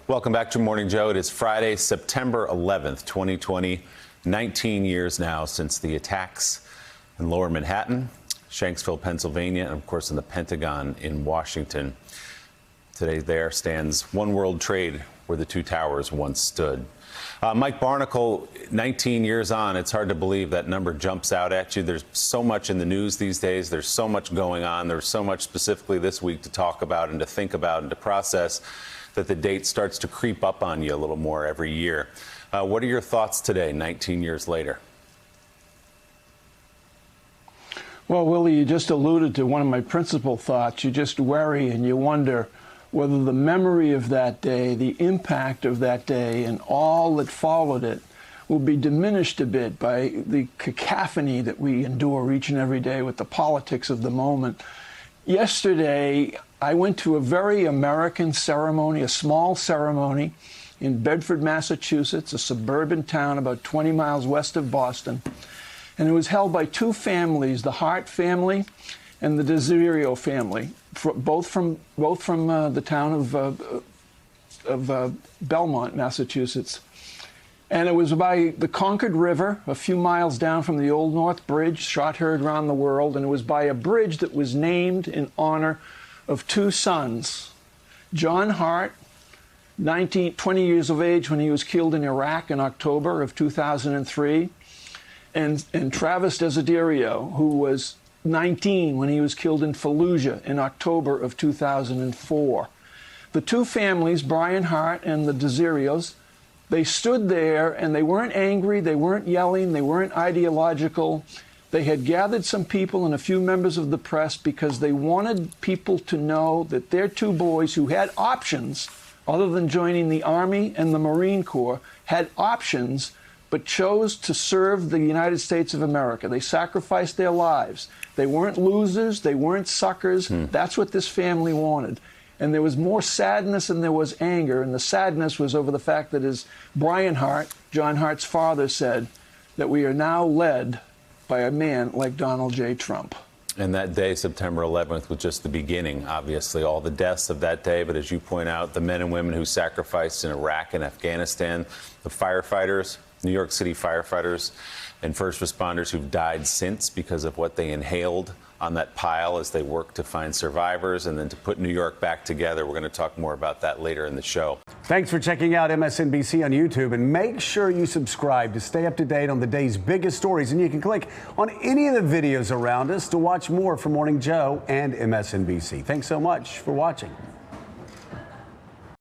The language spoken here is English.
Welcome back to Morning Joe. It is Friday, September 11th, 2020. 19 years now since the attacks in Lower Manhattan, Shanksville, Pennsylvania, and of course in the Pentagon in Washington. Today there stands One World Trade, where the two towers once stood. Mike Barnicle, 19 years on, it's hard to believe that number jumps out at you. There's so much in the news these days. There's so much going on. There's so much specifically this week to talk about and to think about and to process that the date starts to creep up on you a little more every year. What are your thoughts today, 19 years later? Well, Willie, you just alluded to one of my principal thoughts. You just worry and you wonder whether the memory of that day, the impact of that day, and all that followed it will be diminished a bit by the cacophony that we endure each and every day with the politics of the moment. Yesterday, I went to a very American ceremony, a small ceremony in Bedford, Massachusetts, a suburban town about 20 miles west of Boston. And it was held by two families, the Hart family and the Desirio family, both from the town of Belmont, Massachusetts. And it was by the Concord River, a few miles down from the Old North Bridge, shot heard around the world. And it was by a bridge that was named in honor of two sons, John Hart, 20 years of age when he was killed in Iraq in October of 2003, and Travis Desiderio, who was 19 when he was killed in Fallujah in October of 2004. The two families, Brian Hart and the Desirios, they stood there and they weren't angry, they weren't yelling, they weren't ideological. They had gathered some people and a few members of the press because they wanted people to know that their two boys who had options, other than joining the Army and the Marine Corps, had options but chose to serve the United States of America. They sacrificed their lives. They weren't losers, they weren't suckers. That's what this family wanted. And there was more sadness than there was anger, and the sadness was over the fact that, as Brian Hart, John Hart's father, said, that we are now led by a man like Donald J. Trump. And that day, September 11th, was just the beginning, obviously, all the deaths of that day. But as you point out, the men and women who sacrificed in Iraq and Afghanistan, the firefighters, New York City firefighters and first responders who've died since because of what they inhaled on that pile as they work to find survivors and then to put New York back together. We're going to talk more about that later in the show. Thanks for checking out MSNBC on YouTube, and make sure you subscribe to stay up to date on the day's biggest stories. And you can click on any of the videos around us to watch more from Morning Joe and MSNBC. Thanks so much for watching.